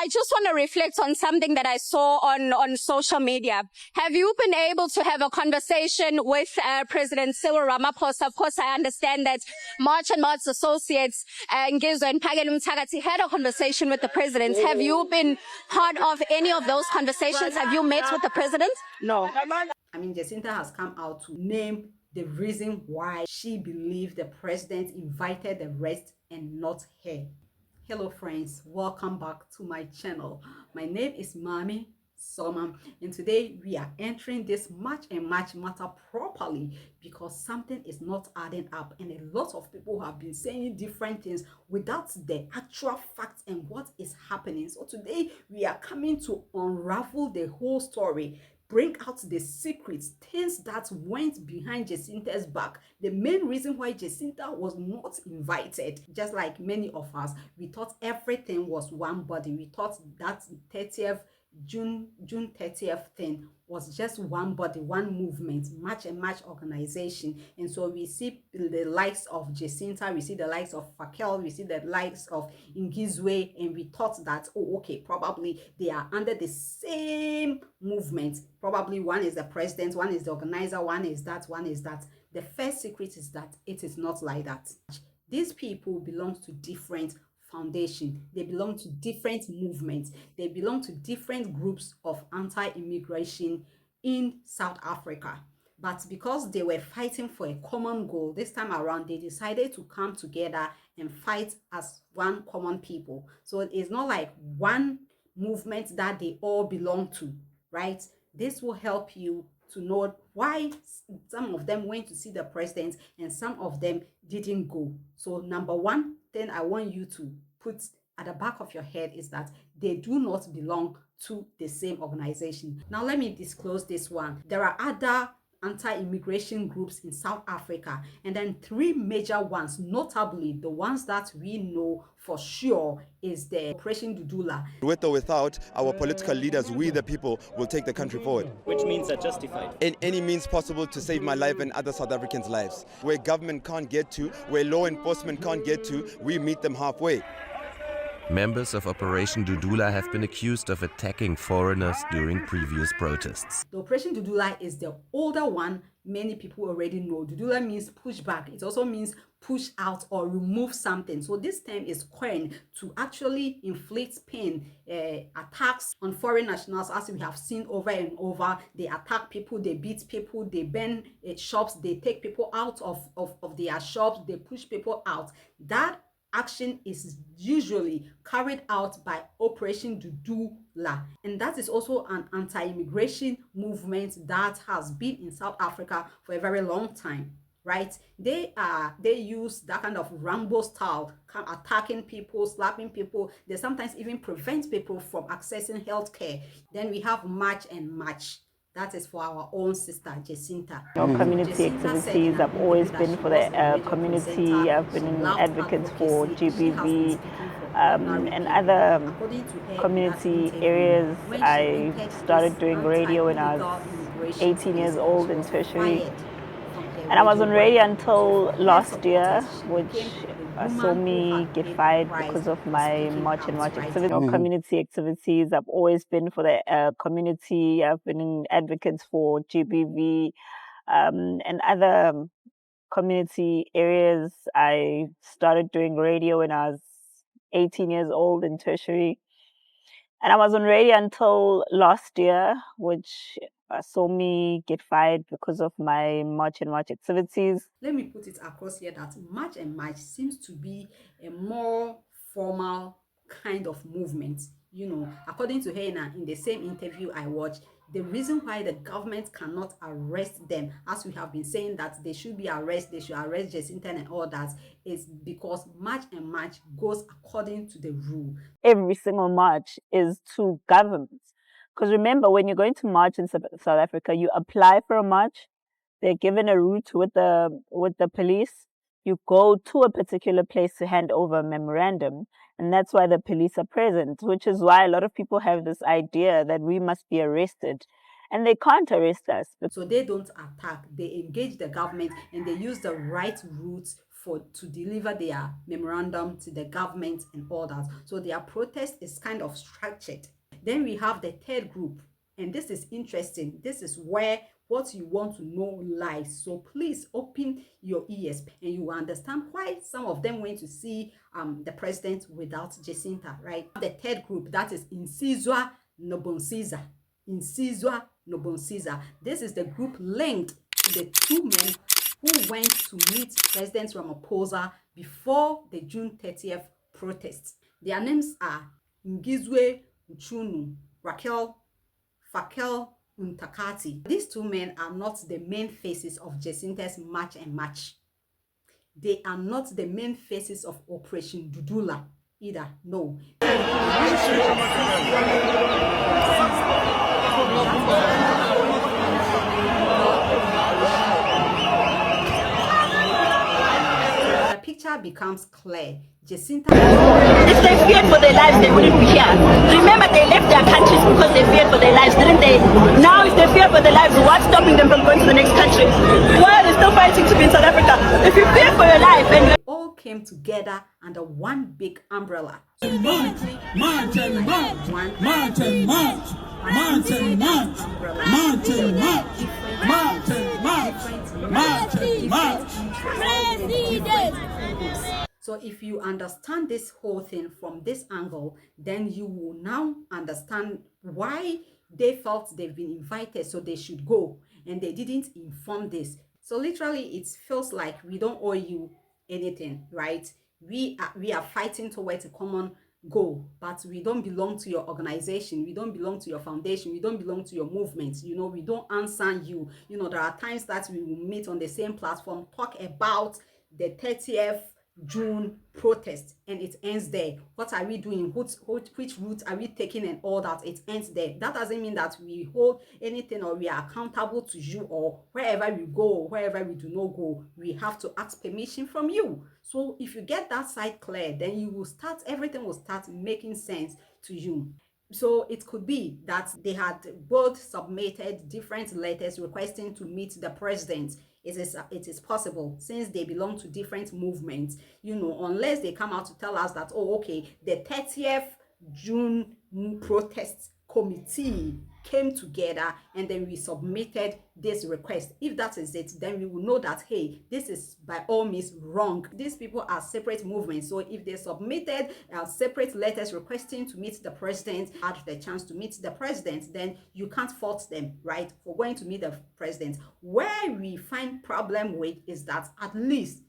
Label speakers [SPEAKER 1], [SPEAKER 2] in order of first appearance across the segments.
[SPEAKER 1] I just want to reflect on something that I saw on social media. Have you been able to have a conversation with President Cyril Ramaphosa? Of course, I understand that March and March associates, Insizwa and Mthakathi, had a conversation with the president. Have you been part of any of those conversations? Have you met with the president?
[SPEAKER 2] No. I mean, Jacinta has come out to name the reason why she believed the president invited the rest and not her. Hello friends, welcome back to my channel. My name is Mami Solomon, and today we are entering this March and March matter properly because something is not adding up, and a lot of people have been saying different things without the actual facts and what is happening. So today we are coming to unravel the whole story, bring out the secrets, things that went behind Jacinta's back, the main reason why Jacinta was not invited. Just like many of us, we thought everything was one body. We thought that June 30th thing was just one body, one movement, March and March organization. And so we see the likes of Jacinta, we see the likes of Fakel, we see the likes of Insizwa, and we thought that, oh, okay, probably they are under the same movement. Probably one is the president, one is the organizer, one is that, one is that. The first secret is that it is not like that. These people belong to different foundation, they belong to different movements, they belong to different groups of anti-immigration in South Africa. But because they were fighting for a common goal, this time around they decided to come together and fight as one common people. So it's not like one movement that they all belong to, right? This will help you to know why some of them went to see the president and some of them didn't go. So number one thing I want you to put at the back of your head is that they do not belong to the same organization. Now let me disclose this one. There are other anti-immigration groups in South Africa, and then three major ones, notably the ones that we know for sure is the Operation Dudula.
[SPEAKER 3] With or without our political leaders, we the people will take the country forward.
[SPEAKER 4] Which means they're justified.
[SPEAKER 3] In any means possible to save my life and other South Africans' lives. Where government can't get to, where law enforcement can't get to, we meet them halfway.
[SPEAKER 5] Members of Operation Dudula have been accused of attacking foreigners during previous protests.
[SPEAKER 2] The Operation Dudula is the older one. Many people already know. Dudula means push back. It also means push out or remove something. So this term is coined to actually inflict pain, attacks on foreign nationals, as we have seen over and over. They attack people, they beat people, they burn shops, they take people out of their shops, they push people out. That action is usually carried out by Operation Dudula, and that is also an anti-immigration movement that has been in South Africa for a very long time, right? They use that kind of Rambo style, attacking people, slapping people. They sometimes even prevent people from accessing healthcare. Then we have March and March. That is for our own sister, Jacinta.
[SPEAKER 6] Our community activities have always been for the community. I've been an advocate for GBV and other community areas. I started doing radio when I was 18 years old in tertiary. And I was on radio until last year, which saw me get fired because of my March and March activities. Community activities have always been for the community. I've been an advocate for GBV and other community areas. I started doing radio when I was 18 years old in tertiary. And I was on radio until last year, which saw me get fired because of my March and March activities.
[SPEAKER 2] Let me put it across here that March and March seems to be a more formal kind of movement. You know, according to her in the same interview I watched, the reason why the government cannot arrest them, as we have been saying that they should be arrested, they should arrest Jacinta and all that, is because March and March goes according to the rule.
[SPEAKER 6] Every single march is to governments. Because remember, when you're going to march in South Africa, you apply for a march. They're given a route with the police. You go to a particular place to hand over a memorandum. And that's why the police are present, which is why a lot of people have this idea that we must be arrested. And they can't arrest us.
[SPEAKER 2] So they don't attack. They engage the government and they use the right routes to deliver their memorandum to the government and all that. So their protest is kind of structured. Then we have the third group, and this is interesting. This is where what you want to know lies. So please open your ears and you will understand why some of them went to see the president without Jacinta, right? The third group, that is Insizwa Nobunsiza. Insizwa Nobunsiza. This is the group linked to the two men who went to meet President Ramaphosa before the June 30th protests. Their names are Insizwa Nobunsiza, Raquel Fakel Ntakati. These two men are not the main faces of Jacinta's March and March. They are not the main faces of Operation Dudula either. No. The picture becomes clear. Jacinta,
[SPEAKER 4] if they feared for their lives, they wouldn't be here. Remember, they left their countries because they feared for their lives, didn't they? Now, if they fear for their lives, what's stopping them from going to the next country? Why are they still fighting to be in South Africa? If you fear for your life and
[SPEAKER 2] all came together under one big umbrella.
[SPEAKER 7] March and march, march and march, march and march, march and march, march and march, march and march.
[SPEAKER 2] So if you understand this whole thing from this angle, then you will now understand why they felt they've been invited, so they should go, and they didn't inform this. So literally, it feels like we don't owe you anything, right? We are fighting towards a common goal, but we don't belong to your organization, we don't belong to your foundation, we don't belong to your movement. You know, we don't answer you. You know, there are times that we will meet on the same platform, talk about the 30th June protest, and it ends there. What are we doing? Which route are we taking and all that? It ends there. That doesn't mean that we hold anything or we are accountable to you, or wherever we go or wherever we do not go, we have to ask permission from you. So if you get that side clear, then you will start, everything will start making sense to you. So it could be that they had both submitted different letters requesting to meet the president. It is possible, since they belong to different movements, you know, unless they come out to tell us that, oh, okay, the 30th June protest committee came together and then we submitted this request. If that is it, then we will know that, hey, this is by all means wrong. These people are separate movements. So if they submitted separate letters requesting to meet the president, had the chance to meet the president, then you can't fault them, right, for going to meet the president. Where we find problem with is that at least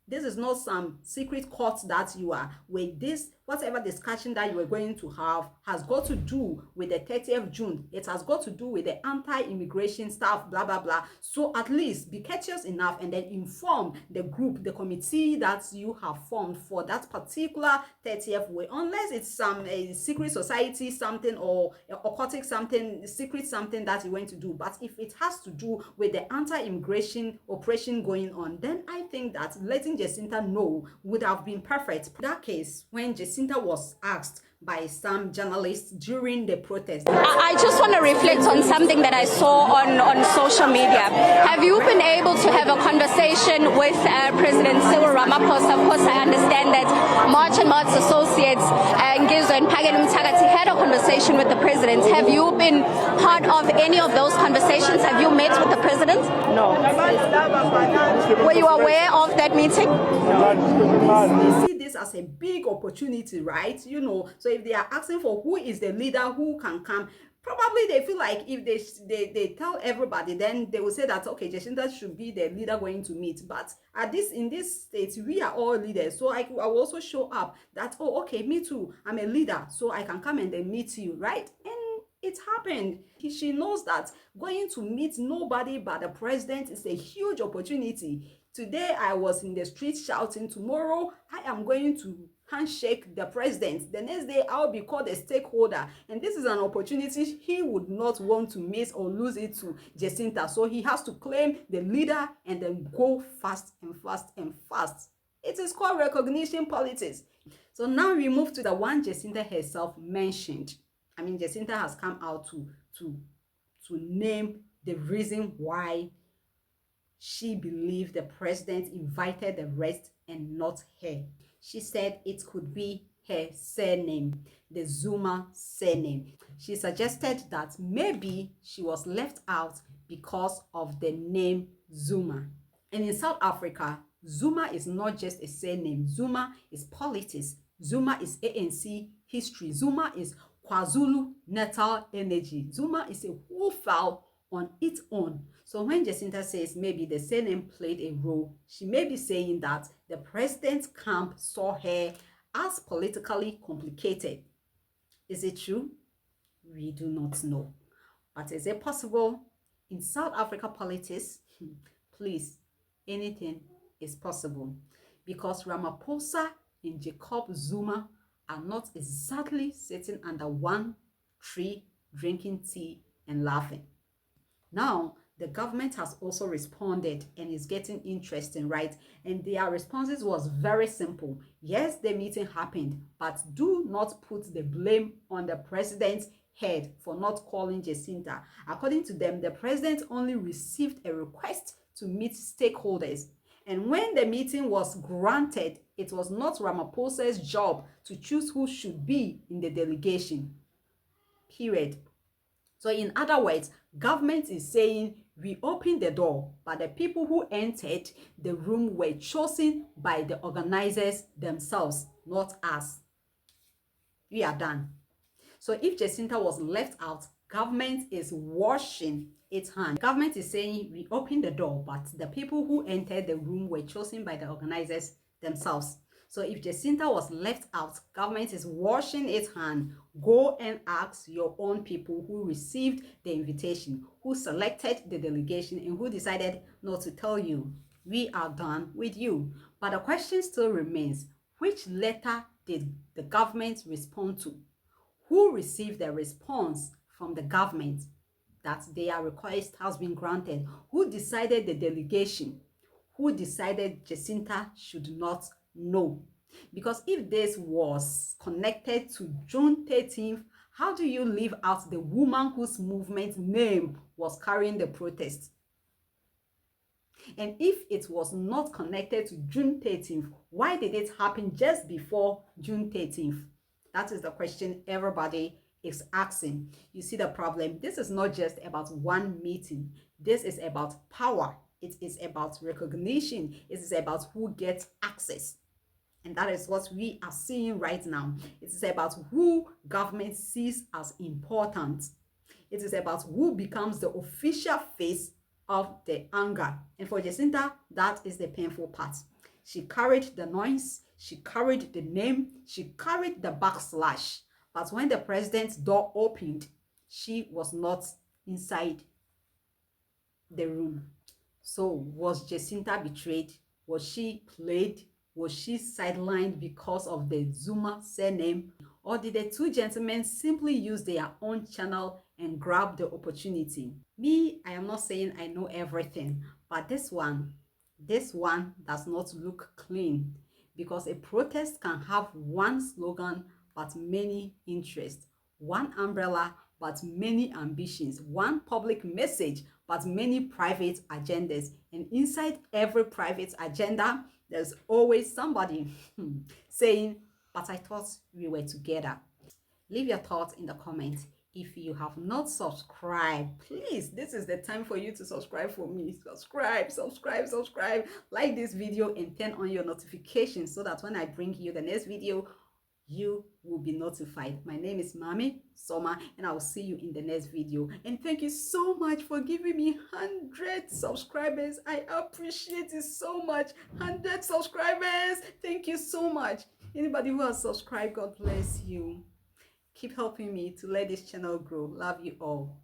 [SPEAKER 2] this is not some secret court that you are with. This, whatever discussion that you are going to have has got to do with the 30th June. It has got to do with the anti-immigration stuff, blah, blah, blah. So at least be courteous enough and then inform the group, the committee that you have formed for that particular 30th way. Unless it's some secret society something or occultic something, secret something that you want to do. But if it has to do with the anti-immigration operation going on, then I think that letting Jacinta know would have been perfect. In that case, when Jacinta was asked by some journalists during the protest,
[SPEAKER 1] I just want to reflect on something that I saw on social media. Have you been able to have a conversation with President Cyril Ramaphosa? Of course, I understand that March and March associates, Insizwa and Mtakati, had a conversation with the president. Have you been part of any of those conversations? Have you met with the president?
[SPEAKER 6] No.
[SPEAKER 1] Were you aware of that meeting?
[SPEAKER 2] they see this as a big opportunity, right? You know, so if they are asking for who is the leader who can come, probably they feel like if they tell everybody, then they will say that, okay, Jacinta should be the leader going to meet. But in this state, we are all leaders. So I will also show up that, oh, okay, me too, I'm a leader, so I can come and then meet you, right? And it happened. She knows that going to meet nobody but the president is a huge opportunity. Today, I was in the street shouting, tomorrow, I am going to handshake the president. The next day, I'll be called a stakeholder. And this is an opportunity he would not want to miss or lose it to Jacinta. So he has to claim the leader and then go fast and fast and fast. It is called recognition politics. So now we move to the one Jacinta herself mentioned. I mean, Jacinta has come out to name the reason why she believed the president invited the rest and not her. She said it could be her surname, the Zuma surname. She suggested that maybe she was left out because of the name Zuma. And in South Africa, Zuma is not just a surname. Zuma is politics. Zuma is ANC history. Zuma is KwaZulu Natal energy. Zuma is a whole file on its own. So when Jacinta says maybe the surname played a role, she may be saying that the president's camp saw her as politically complicated. Is it true? We do not know. But is it possible? In South Africa politics, please, anything is possible. Because Ramaphosa and Jacob Zuma are not exactly sitting under one tree, drinking tea and laughing. Now, the government has also responded and is getting interesting, right? And their responses was very simple. Yes, the meeting happened, but do not put the blame on the president's head for not calling Jacinta. According to them, the president only received a request to meet stakeholders. And when the meeting was granted, it was not Ramaphosa's job to choose who should be in the delegation. Period. So in other words, government is saying we opened the door, but the people who entered the room were chosen by the organizers themselves, not us. We are done. So if Jacinta was left out, government is washing its hands. Government is saying we opened the door, but the people who entered the room were chosen by the organizers themselves. So if Jacinta was left out, government is washing its hand. Go and ask your own people who received the invitation, who selected the delegation, and who decided not to tell you. We are done with you. But the question still remains, which letter did the government respond to? Who received the response from the government that their request has been granted? Who decided the delegation? Who decided Jacinta should not know? Because if this was connected to June 13th, how do you leave out the woman whose movement name was carrying the protest? And if it was not connected to June 13th, why did it happen just before June 13th? That is the question everybody is asking. You see the problem? This is not just about one meeting. This is about power. It is about recognition. It is about who gets access. And that is what we are seeing right now. It is about who government sees as important. It is about who becomes the official face of the anger. And for Jacinta, that is the painful part. She carried the noise, she carried the name, she carried the backslash. But when the president's door opened, she was not inside the room. So was Jacinta betrayed? Was she played? Was she sidelined because of the Zuma surname? Or did the two gentlemen simply use their own channel and grab the opportunity? Me, I am not saying I know everything, but this one does not look clean, because a protest can have one slogan but many interests, one umbrella but many ambitions, one public message but many private agendas. And inside every private agenda, there's always somebody saying, but I thought we were together. Leave your thoughts in the comments. If you have not subscribed, please, this is the time for you to subscribe for me. Subscribe. Like this video and turn on your notifications so that when I bring you the next video, you will be notified. My name is Mami Soma, and I will see you in the next video. And thank you so much for giving me 100 subscribers. I appreciate it so much. 100 subscribers. Thank you so much. Anybody who has subscribed, God bless you. Keep helping me to let this channel grow. Love you all.